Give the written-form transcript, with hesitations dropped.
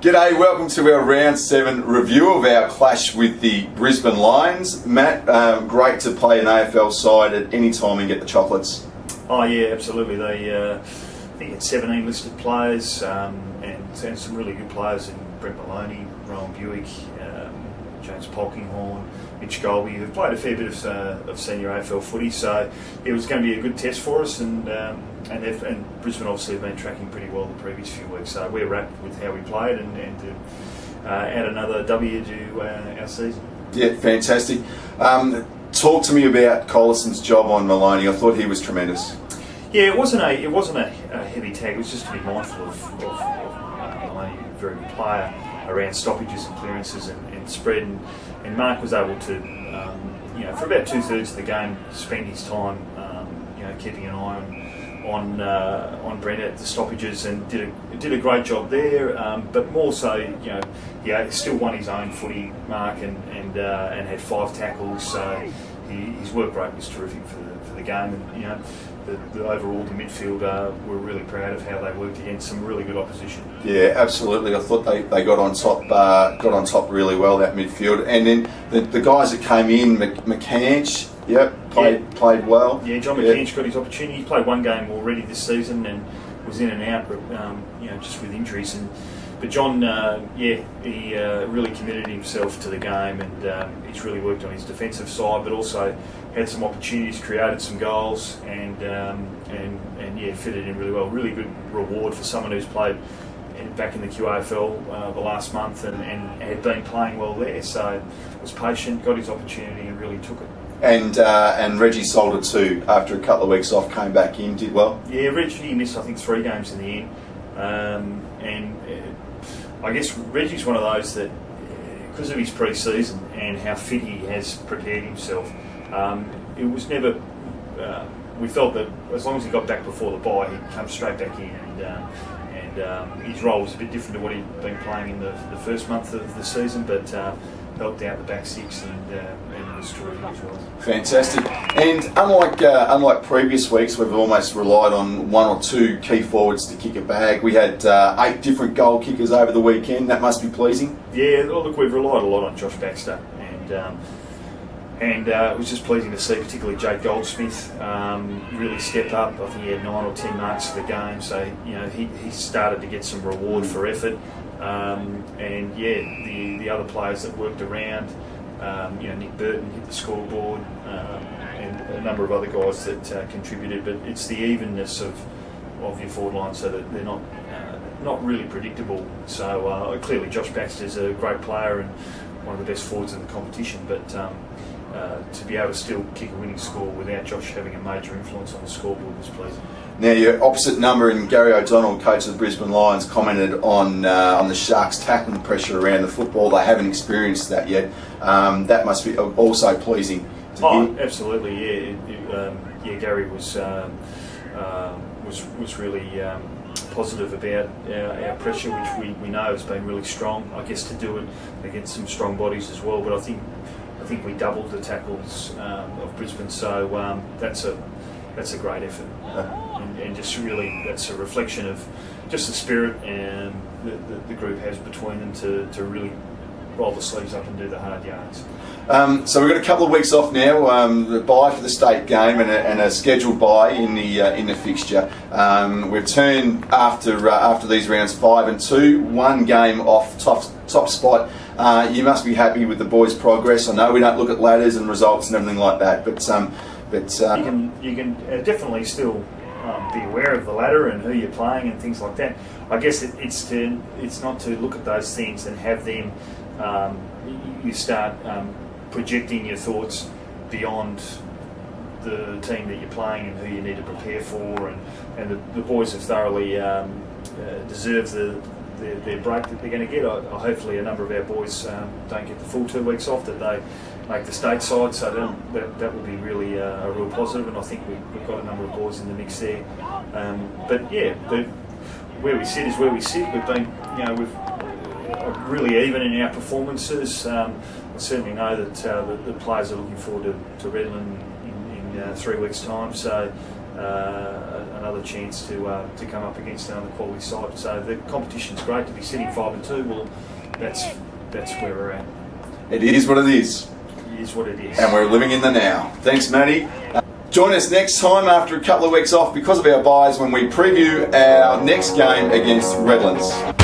G'day, welcome to our Round 7 review of our clash with the Brisbane Lions. Matt, great to play an AFL side at any time and get the chocolates. Oh yeah, absolutely. They, I think it's 17 listed players and some really good players in Brent Maloney, Rowan Buick, James Polkinghorne, Mitch Golby, who've played a fair bit of senior AFL footy. So it was going to be a good test for us, and Brisbane obviously have been tracking pretty well the previous few weeks. So we're wrapped with how we played and to add another W to our season. Yeah, fantastic. Talk to me about Collison's job on Maloney. I thought he was tremendous. Yeah, it wasn't a heavy tag. It was just to be mindful of Maloney, a very good player, around stoppages and clearances and spread. And Mark was able to, for about 2/3 of the game, spend his time, keeping an eye on Brent at the stoppages, and did a great job there. But more so, he still won his own footy, Mark, and had 5 tackles. So his work rate was terrific for the game. And the overall, the midfield were really proud of how they worked against some really good opposition. Yeah, absolutely. I thought they got on top really well, that midfield. And then the guys that came in, McCanch, played well. Yeah, John McCanch got his opportunity. He played one game already this season and was in and out, just with injuries. But John, he really committed himself to the game, and he's really worked on his defensive side, but also had some opportunities, created some goals, and fitted in really well. Really good reward for someone who's played back in the QAFL the last month and had been playing well there. So was patient, got his opportunity, and really took it. And Reggie Solder too, after a couple of weeks off, came back in, did well. Yeah, Reggie missed I think 3 games in the end, I guess Reggie's one of those that, because of his pre-season and how fit he has prepared himself, it was never. We felt that as long as he got back before the bye, he'd come straight back in, and his role was a bit different to what he'd been playing in the first month of the season, but helped out the back 6 and was terrific as well. Fantastic. And unlike previous weeks, we've almost relied on 1 or 2 key forwards to kick a bag. We had 8 different goal kickers over the weekend. That must be pleasing. Yeah, look, we've relied a lot on Josh Baxter, and it was just pleasing to see, particularly Jake Goldsmith really step up. I think he had 9 or 10 marks for the game, so he started to get some reward for effort. The other players that worked around, Nick Burton hit the scoreboard, and a number of other guys that contributed. But it's the evenness of your forward line, so that they're not really predictable. So clearly, Josh Baxter's a great player and one of the best forwards in the competition. But to be able to still kick a winning score without Josh having a major influence on the scoreboard was pleasing. Now, your opposite number in Gary O'Donnell, coach of the Brisbane Lions, commented on the Sharks tackling pressure around the football. They haven't experienced that yet. That must be also pleasing to hear. Absolutely, yeah. Gary was really positive about our pressure, which we know has been really strong. I guess to do it against some strong bodies as well. But I think we doubled the tackles of Brisbane, so that's a great effort, and just really that's a reflection of just the spirit and the group has between them to really roll the sleeves up and do the hard yards. So we've got a couple of weeks off now. The bye for the state game and a scheduled bye in the fixture. We've turned after these rounds 5 and 2, 1 game off top spot. You must be happy with the boys' progress. I know we don't look at ladders and results and everything like that, but you can definitely still be aware of the ladder and who you're playing and things like that. I guess it's not to look at those things and have them. You start projecting your thoughts beyond the team that you're playing and who you need to prepare for, and the boys have thoroughly deserved their break that they're going to get. Hopefully a number of our boys don't get the full 2 weeks off, that they make the state side, so that will be really a real positive, and I think we've got a number of boys in the mix there. But yeah, where we sit is where we sit. We've been, we've really even in our performances. I certainly know that the players are looking forward to Redland in 3 weeks' time, so another chance to come up against another quality side. So the competition's great. To be sitting 5-2, well, that's where we're at. It is what it is. It is what it is. And we're living in the now. Thanks, Matty. Join us next time after a couple of weeks off because of our buys when we preview our next game against Redlands.